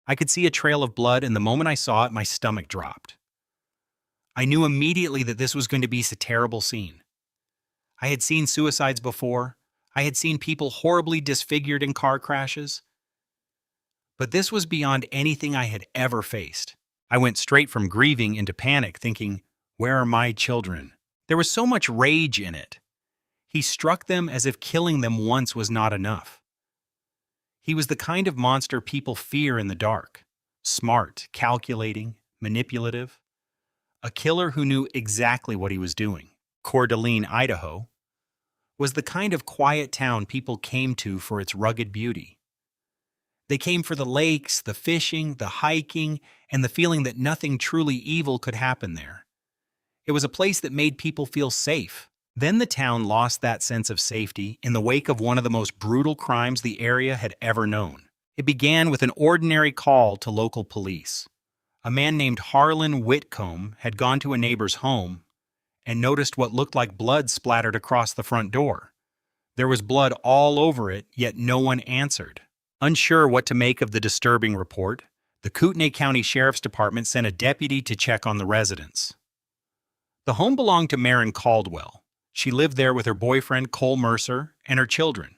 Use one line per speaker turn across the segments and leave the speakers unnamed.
I could see a trail of blood, and the moment I saw it, my stomach dropped. I knew immediately that this was going to be a terrible scene. I had seen suicides before. I had seen people horribly disfigured in car crashes. But this was beyond anything I had ever faced. I went straight from grieving into panic, thinking, where are my children? There was so much rage in it. He struck them as if killing them once was not enough. He was the kind of monster people fear in the dark. Smart, calculating, manipulative. A killer who knew exactly what he was doing. Coeur d'Alene, Idaho, was the kind of quiet town people came to for its rugged beauty. They came for the lakes, the fishing, the hiking, and the feeling that nothing truly evil could happen there. It was a place that made people feel safe. Then the town lost that sense of safety in the wake of one of the most brutal crimes the area had ever known. It began with an ordinary call to local police. A man named Harlan Whitcomb had gone to a neighbor's home and noticed what looked like blood splattered across the front door. There was blood all over it, yet no one answered. Unsure what to make of the disturbing report, the Kootenai County Sheriff's Department sent a deputy to check on the residents. The home belonged to Maren Caldwell. She lived there with her boyfriend, Cole Mercer, and her children,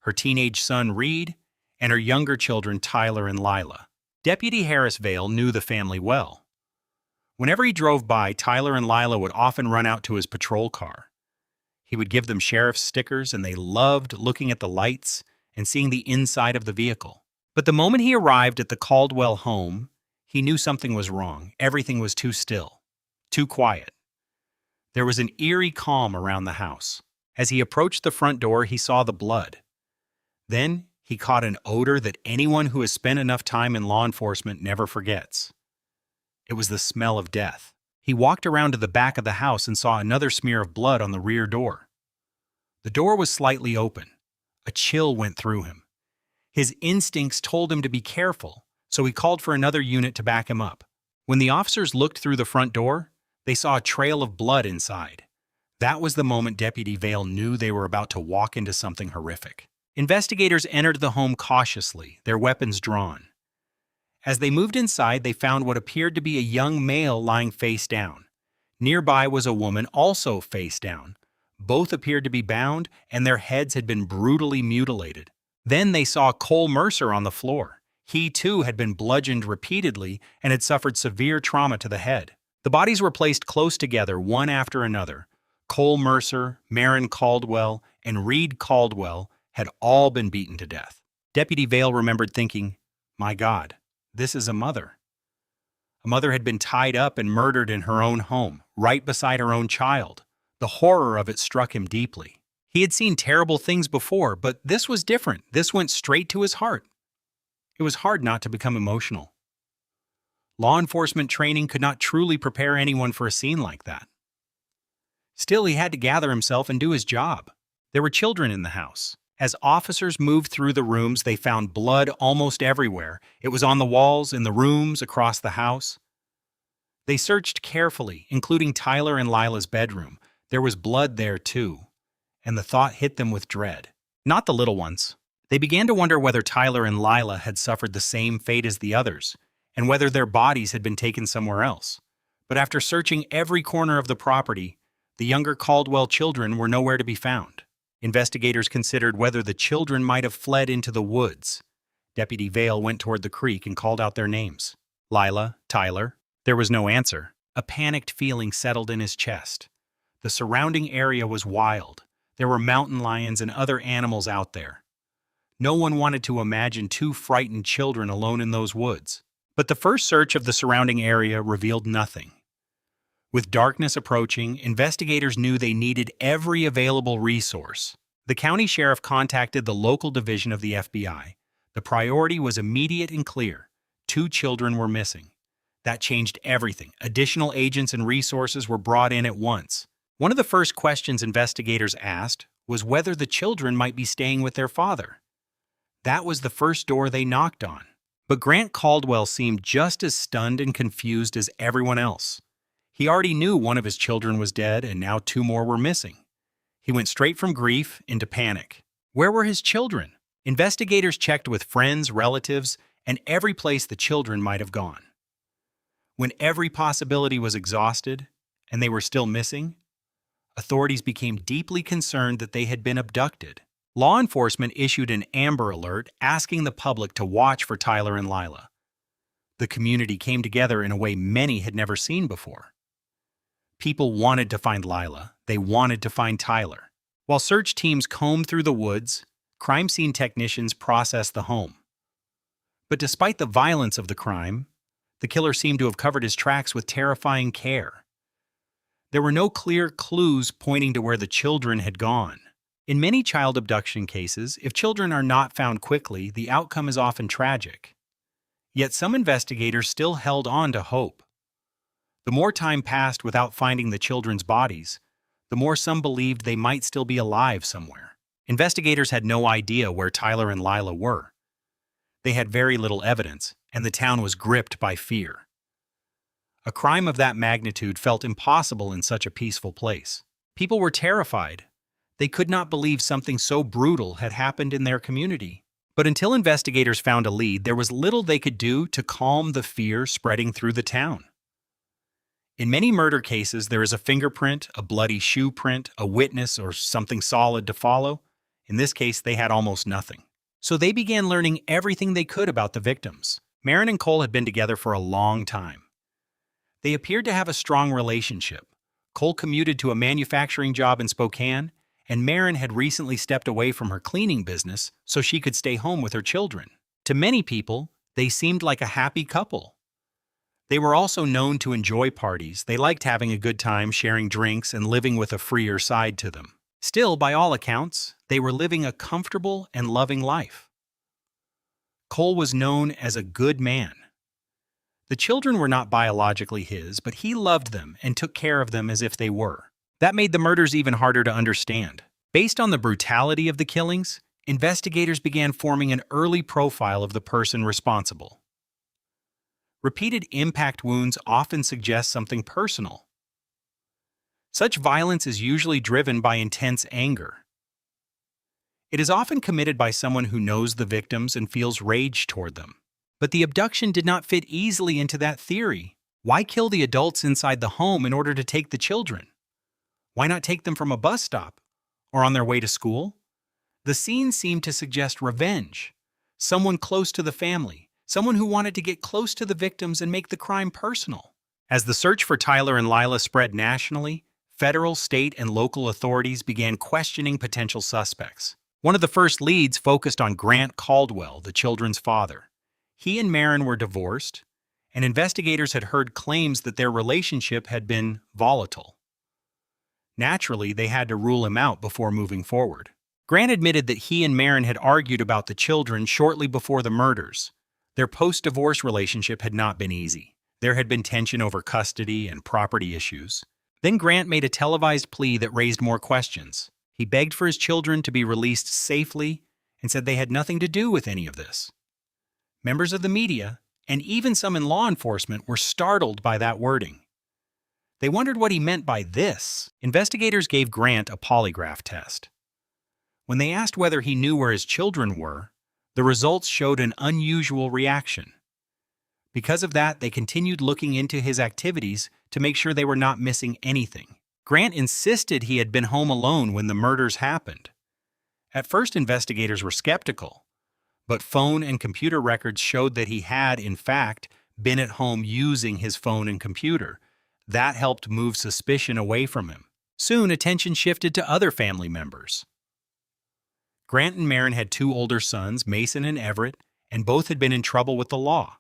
her teenage son, Reed, and her younger children, Tyler and Lila. Deputy Harris Vale knew the family well. Whenever he drove by, Tyler and Lila would often run out to his patrol car. He would give them sheriff's stickers, and they loved looking at the lights and seeing the inside of the vehicle. But the moment he arrived at the Caldwell home, he knew something was wrong. Everything was too still, too quiet. There was an eerie calm around the house. As he approached the front door, he saw the blood. Then he caught an odor that anyone who has spent enough time in law enforcement never forgets. It was the smell of death. He walked around to the back of the house and saw another smear of blood on the rear door. The door was slightly open. A chill went through him. His instincts told him to be careful, so he called for another unit to back him up. When the officers looked through the front door, they saw a trail of blood inside. That was the moment Deputy Vale knew they were about to walk into something horrific. Investigators entered the home cautiously, their weapons drawn. As they moved inside, they found what appeared to be a young male lying face down. Nearby was a woman also face down. Both appeared to be bound, and their heads had been brutally mutilated. Then they saw Cole Mercer on the floor. He, too, had been bludgeoned repeatedly and had suffered severe trauma to the head. The bodies were placed close together, one after another. Cole Mercer, Maren Caldwell, and Reed Caldwell had all been beaten to death. Deputy Vale remembered thinking, my God, this is a mother. A mother had been tied up and murdered in her own home, right beside her own child. The horror of it struck him deeply. He had seen terrible things before, but this was different. This went straight to his heart. It was hard not to become emotional. Law enforcement training could not truly prepare anyone for a scene like that. Still, he had to gather himself and do his job. There were children in the house. As officers moved through the rooms, they found blood almost everywhere. It was on the walls, in the rooms, across the house. They searched carefully, including Tyler and Lila's bedroom. There was blood there too, and the thought hit them with dread. Not the little ones. They began to wonder whether Tyler and Lila had suffered the same fate as the others, and whether their bodies had been taken somewhere else. But after searching every corner of the property, the younger Caldwell children were nowhere to be found. Investigators considered whether the children might have fled into the woods. Deputy Vale went toward the creek and called out their names. Lila, Tyler. There was no answer. A panicked feeling settled in his chest. The surrounding area was wild. There were mountain lions and other animals out there. No one wanted to imagine two frightened children alone in those woods. But the first search of the surrounding area revealed nothing. With darkness approaching, investigators knew they needed every available resource. The county sheriff contacted the local division of the FBI. The priority was immediate and clear. 2 children were missing. That changed everything. Additional agents and resources were brought in at once. One of the first questions investigators asked was whether the children might be staying with their father. That was the first door they knocked on. But Grant Caldwell seemed just as stunned and confused as everyone else. He already knew one of his children was dead, and now 2 more were missing. He went straight from grief into panic. Where were his children? Investigators checked with friends, relatives, and every place the children might have gone. When every possibility was exhausted and they were still missing, authorities became deeply concerned that they had been abducted. Law enforcement issued an Amber Alert asking the public to watch for Tyler and Lila. The community came together in a way many had never seen before. People wanted to find Lila. They wanted to find Tyler. While search teams combed through the woods, crime scene technicians processed the home. But despite the violence of the crime, the killer seemed to have covered his tracks with terrifying care. There were no clear clues pointing to where the children had gone. In many child abduction cases, if children are not found quickly, the outcome is often tragic. Yet some investigators still held on to hope. The more time passed without finding the children's bodies, the more some believed they might still be alive somewhere. Investigators had no idea where Tyler and Lila were. They had very little evidence, and the town was gripped by fear. A crime of that magnitude felt impossible in such a peaceful place. People were terrified. They could not believe something so brutal had happened in their community. But until investigators found a lead, there was little they could do to calm the fear spreading through the town. In many murder cases, there is a fingerprint, a bloody shoe print, a witness, or something solid to follow. In this case, they had almost nothing. So they began learning everything they could about the victims. Maren and Cole had been together for a long time. They appeared to have a strong relationship. Cole commuted to a manufacturing job in Spokane, and Maren had recently stepped away from her cleaning business so she could stay home with her children. To many people, they seemed like a happy couple. They were also known to enjoy parties. They liked having a good time, sharing drinks, and living with a freer side to them. Still, by all accounts, they were living a comfortable and loving life. Cole was known as a good man. The children were not biologically his, but he loved them and took care of them as if they were. That made the murders even harder to understand. Based on the brutality of the killings, investigators began forming an early profile of the person responsible. Repeated impact wounds often suggest something personal. Such violence is usually driven by intense anger. It is often committed by someone who knows the victims and feels rage toward them. But the abduction did not fit easily into that theory. Why kill the adults inside the home in order to take the children? Why not take them from a bus stop or on their way to school? The scene seemed to suggest revenge, someone close to the family, someone who wanted to get close to the victims and make the crime personal. As the search for Tyler and Lila spread nationally, federal, state, and local authorities began questioning potential suspects. One of the first leads focused on Grant Caldwell, the children's father. He and Maren were divorced, and investigators had heard claims that their relationship had been volatile. Naturally, they had to rule him out before moving forward. Grant admitted that he and Maren had argued about the children shortly before the murders. Their post-divorce relationship had not been easy. There had been tension over custody and property issues. Then Grant made a televised plea that raised more questions. He begged for his children to be released safely and said they had nothing to do with any of this. Members of the media, and even some in law enforcement, were startled by that wording. They wondered what he meant by this. Investigators gave Grant a polygraph test. When they asked whether he knew where his children were, the results showed an unusual reaction. Because of that, they continued looking into his activities to make sure they were not missing anything. Grant insisted he had been home alone when the murders happened. At first, investigators were skeptical, but phone and computer records showed that he had, in fact, been at home using his phone and computer. That helped move suspicion away from him. Soon, attention shifted to other family members. Grant and Maren had two older sons, Mason and Everett, and both had been in trouble with the law.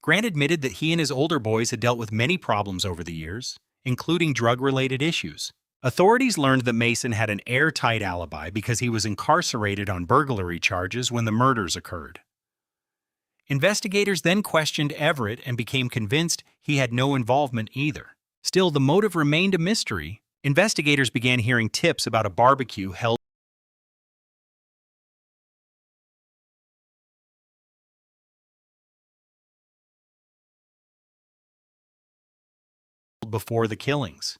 Grant admitted that he and his older boys had dealt with many problems over the years, including drug-related issues. Authorities learned that Mason had an airtight alibi because he was incarcerated on burglary charges when the murders occurred. Investigators then questioned Everett and became convinced he had no involvement either. Still, the motive remained a mystery. Investigators began hearing tips about a barbecue held before the killings.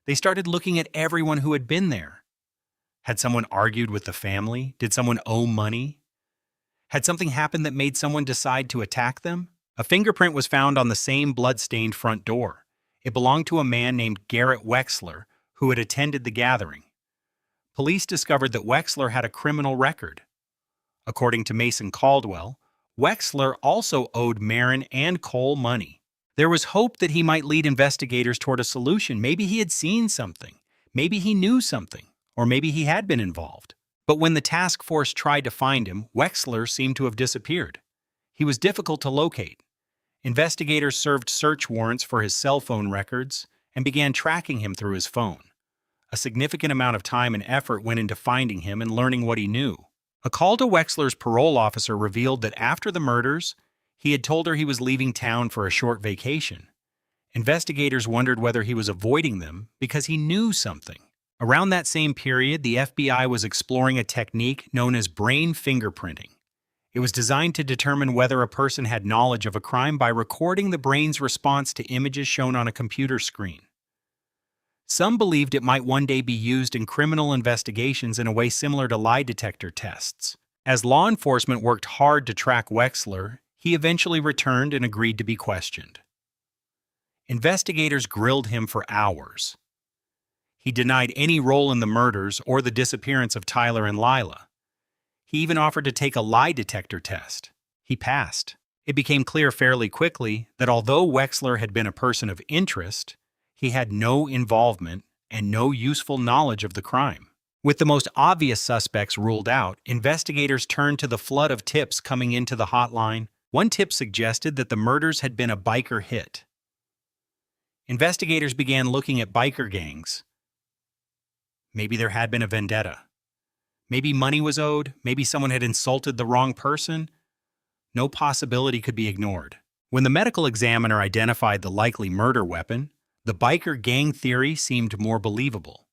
They started looking at everyone who had been there. Had someone argued with the family? Did someone owe money? Had something happened that made someone decide to attack them? A fingerprint was found on the same blood-stained front door. It belonged to a man named Garrett Wexler, who had attended the gathering. Police discovered that Wexler had a criminal record. According to Mason Caldwell, Wexler also owed Marin and Cole money. There was hope that he might lead investigators toward a solution. Maybe he had seen something. Maybe he knew something. Or maybe he had been involved. But when the task force tried to find him, Wexler seemed to have disappeared. He was difficult to locate. Investigators served search warrants for his cell phone records and began tracking him through his phone. A significant amount of time and effort went into finding him and learning what he knew. A call to Wexler's parole officer revealed that after the murders, he had told her he was leaving town for a short vacation. Investigators wondered whether he was avoiding them because he knew something. Around that same period, the FBI was exploring a technique known as brain fingerprinting. It was designed to determine whether a person had knowledge of a crime by recording the brain's response to images shown on a computer screen. Some believed it might one day be used in criminal investigations in a way similar to lie detector tests. As law enforcement worked hard to track Wexler, he eventually returned and agreed to be questioned. Investigators grilled him for hours. He denied any role in the murders or the disappearance of Tyler and Lila. He even offered to take a lie detector test. He passed. It became clear fairly quickly that although Wexler had been a person of interest, he had no involvement and no useful knowledge of the crime. With the most obvious suspects ruled out, investigators turned to the flood of tips coming into the hotline. One tip suggested that the murders had been a biker hit. Investigators began looking at biker gangs. Maybe there had been a vendetta. Maybe money was owed. Maybe someone had insulted the wrong person. No possibility could be ignored. When the medical examiner identified the likely murder weapon, the biker gang theory seemed more believable.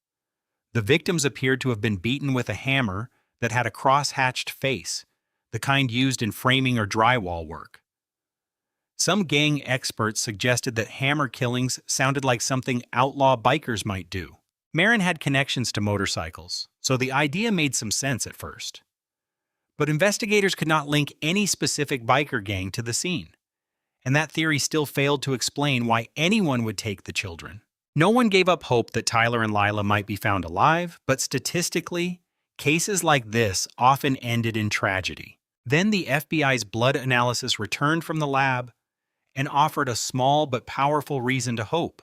The victims appeared to have been beaten with a hammer that had a cross-hatched face, the kind used in framing or drywall work. Some gang experts suggested that hammer killings sounded like something outlaw bikers might do. Marin had connections to motorcycles, so the idea made some sense at first. But investigators could not link any specific biker gang to the scene, and that theory still failed to explain why anyone would take the children. No one gave up hope that Tyler and Lila might be found alive, but statistically, cases like this often ended in tragedy. Then the FBI's blood analysis returned from the lab and offered a small but powerful reason to hope.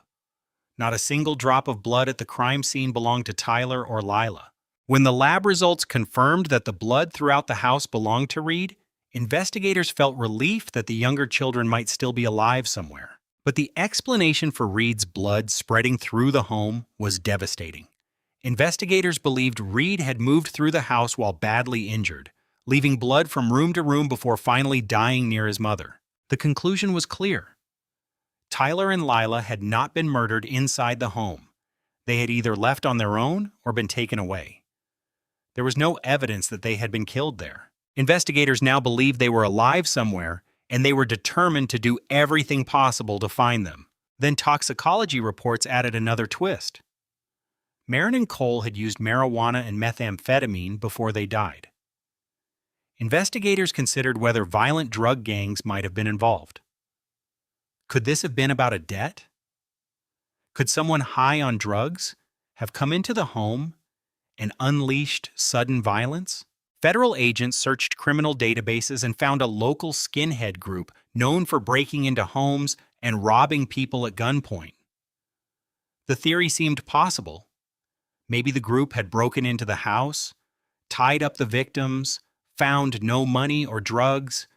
Not a single drop of blood at the crime scene belonged to Tyler or Lila. When the lab results confirmed that the blood throughout the house belonged to Reed, investigators felt relief that the younger children might still be alive somewhere. But the explanation for Reed's blood spreading through the home was devastating. Investigators believed Reed had moved through the house while badly injured, leaving blood from room to room before finally dying near his mother. The conclusion was clear. Tyler and Lila had not been murdered inside the home. They had either left on their own or been taken away. There was no evidence that they had been killed there. Investigators now believed they were alive somewhere, and they were determined to do everything possible to find them. Then toxicology reports added another twist. Marin and Cole had used marijuana and methamphetamine before they died. Investigators considered whether violent drug gangs might have been involved. Could this have been about a debt? Could someone high on drugs have come into the home and unleashed sudden violence? Federal agents searched criminal databases and found a local skinhead group known for breaking into homes and robbing people at gunpoint. The theory seemed possible. Maybe the group had broken into the house, tied up the victims, found no money or drugs,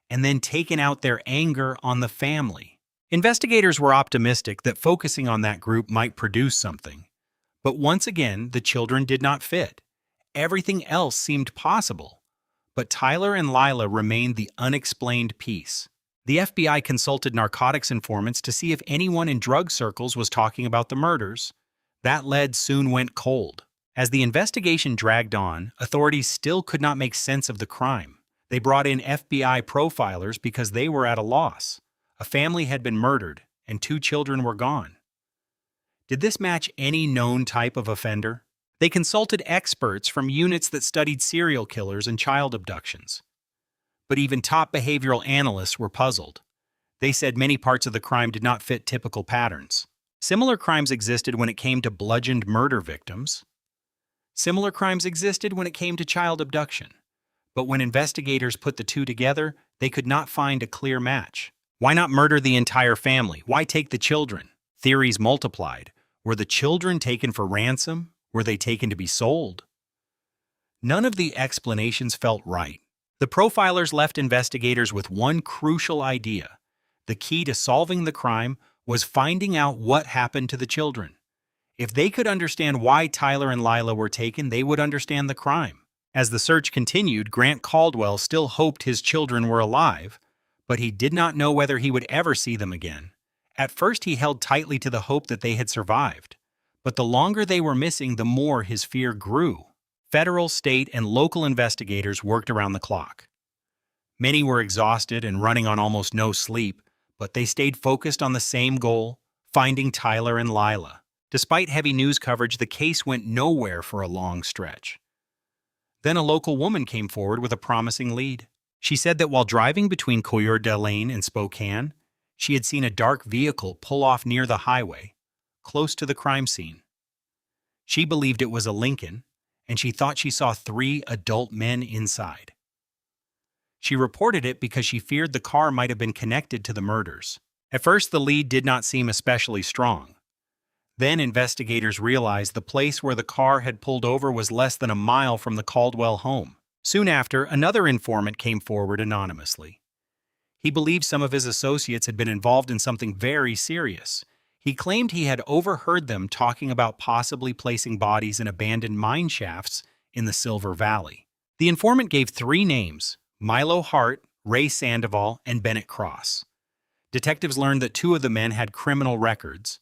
and then taken out their anger on the family. Investigators were optimistic that focusing on that group might produce something. But once again, the children did not fit. Everything else seemed possible. But Tyler and Lila remained the unexplained piece. The FBI consulted narcotics informants to see if anyone in drug circles was talking about the murders. That lead soon went cold. As the investigation dragged on, authorities still could not make sense of the crime. They brought in FBI profilers because they were at a loss. A family had been murdered, and 2 children were gone. Did this match any known type of offender? They consulted experts from units that studied serial killers and child abductions. But even top behavioral analysts were puzzled. They said many parts of the crime did not fit typical patterns. Similar crimes existed when it came to bludgeoned murder victims. Similar crimes existed when it came to child abduction. But when investigators put the two together, they could not find a clear match. Why not murder the entire family? Why take the children? Theories multiplied. Were the children taken for ransom? Were they taken to be sold? None of the explanations felt right. The profilers left investigators with one crucial idea. The key to solving the crime was finding out what happened to the children. If they could understand why Tyler and Lila were taken, they would understand the crime. As the search continued, Grant Caldwell still hoped his children were alive, but he did not know whether he would ever see them again. At first, he held tightly to the hope that they had survived, but the longer they were missing, the more his fear grew. Federal, state, and local investigators worked around the clock. Many were exhausted and running on almost no sleep, but they stayed focused on the same goal, finding Tyler and Lila. Despite heavy news coverage, the case went nowhere for a long stretch. Then a local woman came forward with a promising lead. She said that while driving between Coeur d'Alene and Spokane, she had seen a dark vehicle pull off near the highway, close to the crime scene. She believed it was a Lincoln, and she thought she saw 3 adult men inside. She reported it because she feared the car might have been connected to the murders. At first, the lead did not seem especially strong. Then investigators realized the place where the car had pulled over was less than a mile from the Caldwell home. Soon after, another informant came forward anonymously. He believed some of his associates had been involved in something very serious. He claimed he had overheard them talking about possibly placing bodies in abandoned mine shafts in the Silver Valley. The informant gave 3 names: Milo Hart, Ray Sandoval, and Bennett Cross. Detectives learned that 2 of the men had criminal records.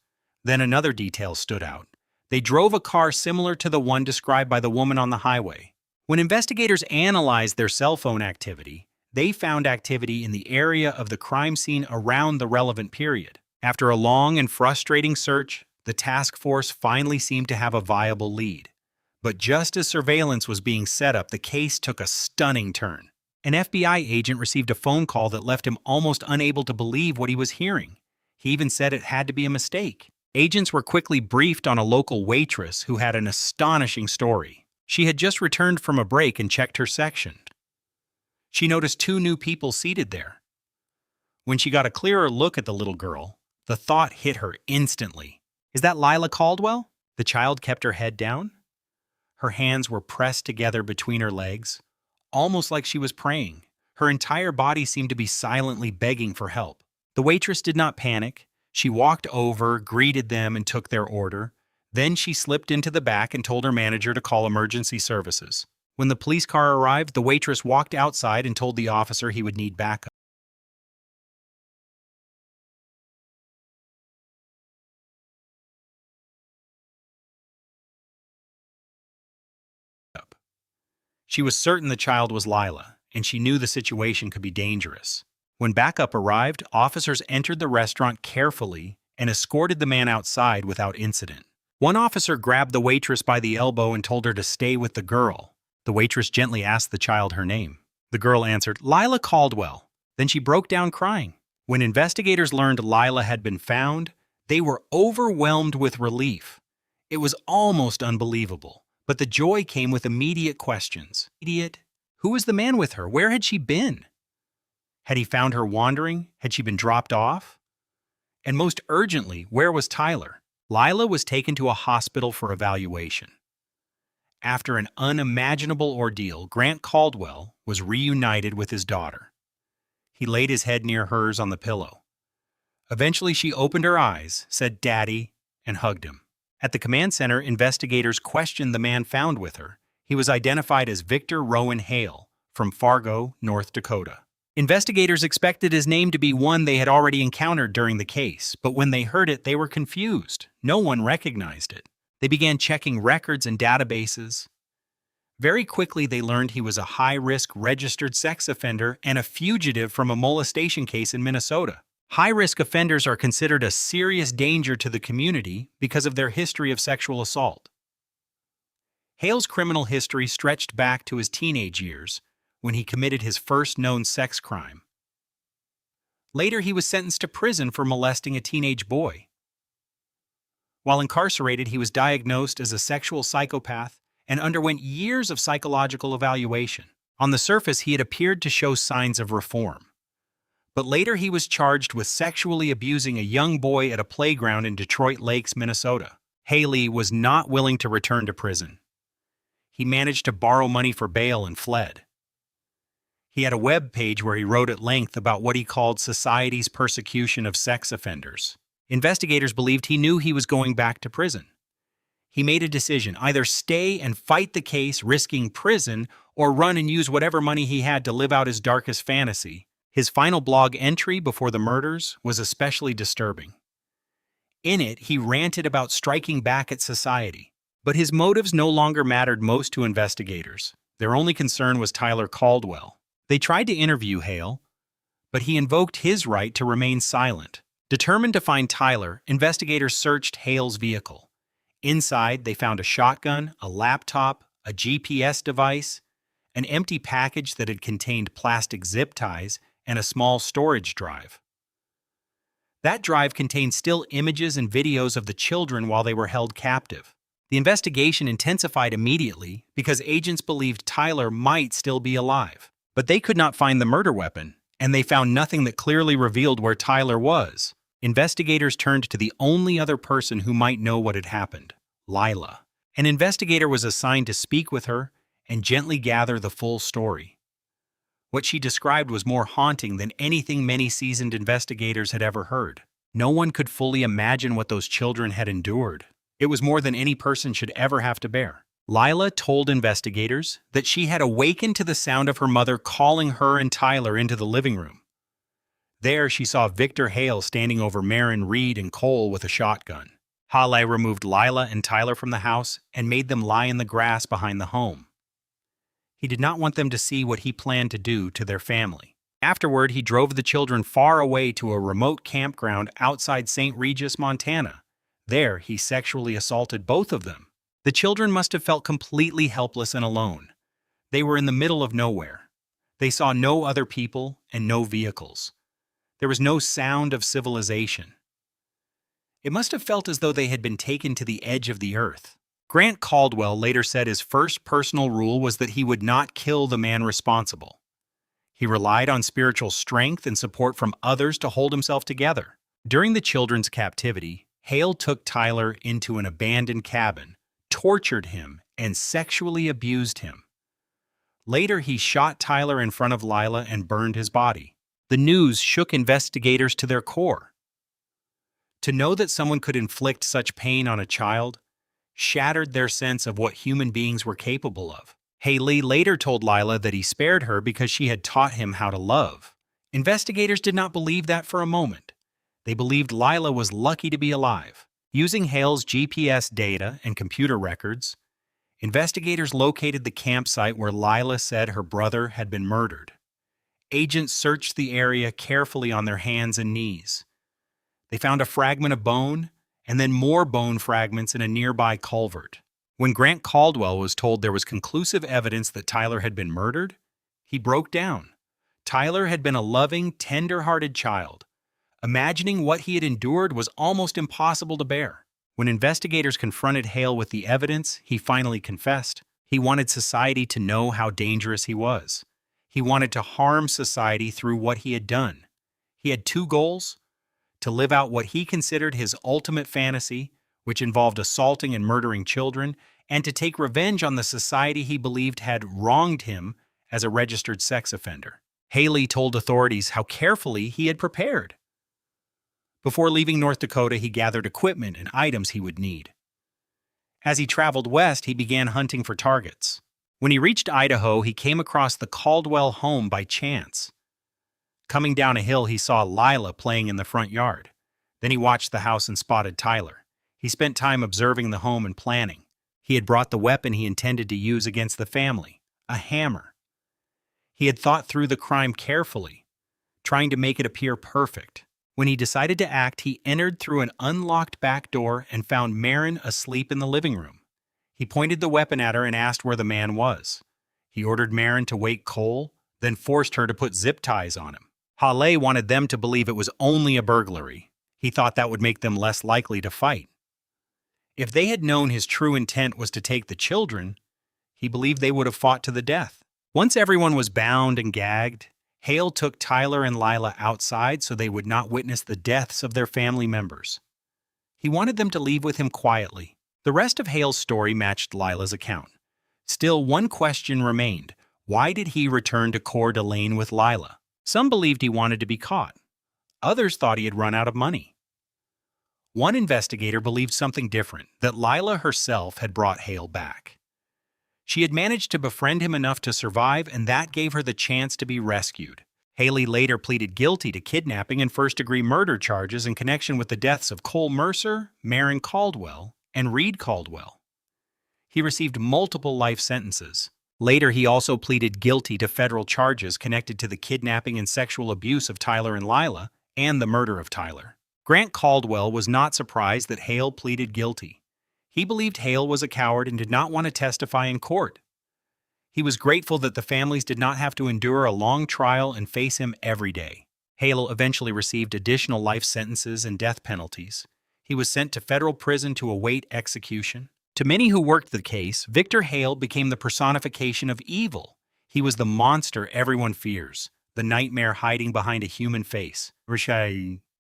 Then another detail stood out. They drove a car similar to the one described by the woman on the highway. When investigators analyzed their cell phone activity, they found activity in the area of the crime scene around the relevant period. After a long and frustrating search, the task force finally seemed to have a viable lead. But just as surveillance was being set up, the case took a stunning turn. An FBI agent received a phone call that left him almost unable to believe what he was hearing. He even said it had to be a mistake. Agents were quickly briefed on a local waitress who had an astonishing story. She had just returned from a break and checked her section. She noticed 2 new people seated there. When she got a clearer look at the little girl, the thought hit her instantly. Is that Lila Caldwell? The child kept her head down. Her hands were pressed together between her legs, almost like she was praying. Her entire body seemed to be silently begging for help. The waitress did not panic. She walked over, greeted them, and took their order. Then she slipped into the back and told her manager to call emergency services. When the police car arrived, the waitress walked outside and told the officer he would need backup. She was certain the child was Lila, and she knew the situation could be dangerous. When backup arrived, officers entered the restaurant carefully and escorted the man outside without incident. One officer grabbed the waitress by the elbow and told her to stay with the girl. The waitress gently asked the child her name. The girl answered, "Lila Caldwell." Then she broke down crying. When investigators learned Lila had been found, they were overwhelmed with relief. It was almost unbelievable, but the joy came with immediate questions. Who was the man with her? Where had she been? Had he found her wandering? Had she been dropped off? And most urgently, where was Tyler? Lila was taken to a hospital for evaluation. After an unimaginable ordeal, Grant Caldwell was reunited with his daughter. He laid his head near hers on the pillow. Eventually, she opened her eyes, said "Daddy," and hugged him. At the command center, investigators questioned the man found with her. He was identified as Victor Rowan Hale from Fargo, North Dakota. Investigators expected his name to be one they had already encountered during the case, but when they heard it, they were confused. No one recognized it. They began checking records and databases. Very quickly, they learned he was a high-risk registered sex offender and a fugitive from a molestation case in Minnesota. High-risk offenders are considered a serious danger to the community because of their history of sexual assault. Hale's criminal history stretched back to his teenage years, when he committed his first known sex crime. Later, he was sentenced to prison for molesting a teenage boy. While incarcerated, he was diagnosed as a sexual psychopath and underwent years of psychological evaluation. On the surface, he had appeared to show signs of reform. But later he was charged with sexually abusing a young boy at a playground in Detroit Lakes, Minnesota. Haley was not willing to return to prison. He managed to borrow money for bail and fled. He had a web page where he wrote at length about what he called society's persecution of sex offenders. Investigators believed he knew he was going back to prison. He made a decision: either stay and fight the case, risking prison, or run and use whatever money he had to live out his darkest fantasy. His final blog entry before the murders was especially disturbing. In it, he ranted about striking back at society. But his motives no longer mattered most to investigators. Their only concern was Tyler Caldwell. They tried to interview Hale, but he invoked his right to remain silent. Determined to find Tyler, investigators searched Hale's vehicle. Inside, they found a shotgun, a laptop, a GPS device, an empty package that had contained plastic zip ties, and a small storage drive. That drive contained still images and videos of the children while they were held captive. The investigation intensified immediately because agents believed Tyler might still be alive. But they could not find the murder weapon, and they found nothing that clearly revealed where Tyler was. Investigators turned to the only other person who might know what had happened: Lila. An investigator was assigned to speak with her and gently gather the full story. What she described was more haunting than anything many seasoned investigators had ever heard. No one could fully imagine what those children had endured. It was more than any person should ever have to bear. Lila told investigators that she had awakened to the sound of her mother calling her and Tyler into the living room. There, she saw Victor Hale standing over Marin, Reed, and Cole with a shotgun. Hale removed Lila and Tyler from the house and made them lie in the grass behind the home. He did not want them to see what he planned to do to their family. Afterward, he drove the children far away to a remote campground outside St. Regis, Montana. There, he sexually assaulted both of them. The children must have felt completely helpless and alone. They were in the middle of nowhere. They saw no other people and no vehicles. There was no sound of civilization. It must have felt as though they had been taken to the edge of the earth. Grant Caldwell later said his first personal rule was that he would not kill the man responsible. He relied on spiritual strength and support from others to hold himself together. During the children's captivity, Hale took Tyler into an abandoned cabin, tortured him, and sexually abused him. Later, he shot Tyler in front of Lila and burned his body. The news shook investigators to their core. To know that someone could inflict such pain on a child shattered their sense of what human beings were capable of. Haley later told Lila that he spared her because she had taught him how to love. Investigators did not believe that for a moment. They believed Lila was lucky to be alive. Using Hale's GPS data and computer records, investigators located the campsite where Lila said her brother had been murdered. Agents searched the area carefully on their hands and knees. They found a fragment of bone and then more bone fragments in a nearby culvert. When Grant Caldwell was told there was conclusive evidence that Tyler had been murdered, he broke down. Tyler had been a loving, tender-hearted child. Imagining what he had endured was almost impossible to bear. When investigators confronted Hale with the evidence, he finally confessed. He wanted society to know how dangerous he was. He wanted to harm society through what he had done. He had two goals: to live out what he considered his ultimate fantasy, which involved assaulting and murdering children, and to take revenge on the society he believed had wronged him as a registered sex offender. Haley told authorities how carefully he had prepared. Before leaving North Dakota, he gathered equipment and items he would need. As he traveled west, he began hunting for targets. When he reached Idaho, he came across the Caldwell home by chance. Coming down a hill, he saw Lila playing in the front yard. Then he watched the house and spotted Tyler. He spent time observing the home and planning. He had brought the weapon he intended to use against the family, a hammer. He had thought through the crime carefully, trying to make it appear perfect. When he decided to act, he entered through an unlocked back door and found Marin asleep in the living room. He pointed the weapon at her and asked where the man was. He ordered Marin to wake Cole, then forced her to put zip ties on him. Hale wanted them to believe it was only a burglary. He thought that would make them less likely to fight. If they had known his true intent was to take the children, he believed they would have fought to the death. Once everyone was bound and gagged, Hale took Tyler and Lila outside so they would not witness the deaths of their family members. He wanted them to leave with him quietly. The rest of Hale's story matched Lila's account. Still, one question remained. Why did he return to Coeur d'Alene with Lila? Some believed he wanted to be caught. Others thought he had run out of money. One investigator believed something different, that Lila herself had brought Hale back. She had managed to befriend him enough to survive, and that gave her the chance to be rescued. Haley later pleaded guilty to kidnapping and first-degree murder charges in connection with the deaths of Cole Mercer, Marin Caldwell, and Reed Caldwell. He received multiple life sentences. Later, he also pleaded guilty to federal charges connected to the kidnapping and sexual abuse of Tyler and Lila, and the murder of Tyler. Grant Caldwell was not surprised that Hale pleaded guilty. He believed Hale was a coward and did not want to testify in court. He was grateful that the families did not have to endure a long trial and face him every day. Hale eventually received additional life sentences and death penalties. He was sent to federal prison to await execution. To many who worked the case, Victor Hale became the personification of evil. He was the monster everyone fears, the nightmare hiding behind a human face.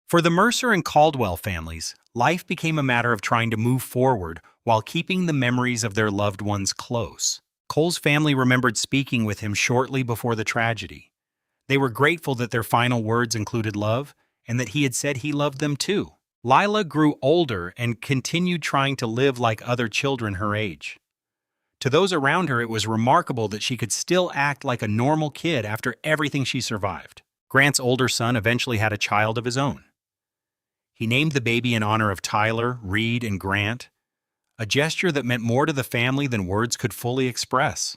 For the Mercer and Caldwell families, life became a matter of trying to move forward while keeping the memories of their loved ones close. Cole's family remembered speaking with him shortly before the tragedy. They were grateful that their final words included love and that he had said he loved them too. Lila grew older and continued trying to live like other children her age. To those around her, it was remarkable that she could still act like a normal kid after everything she survived. Grant's older son eventually had a child of his own. He named the baby in honor of Tyler, Reed, and Grant, a gesture that meant more to the family than words could fully express.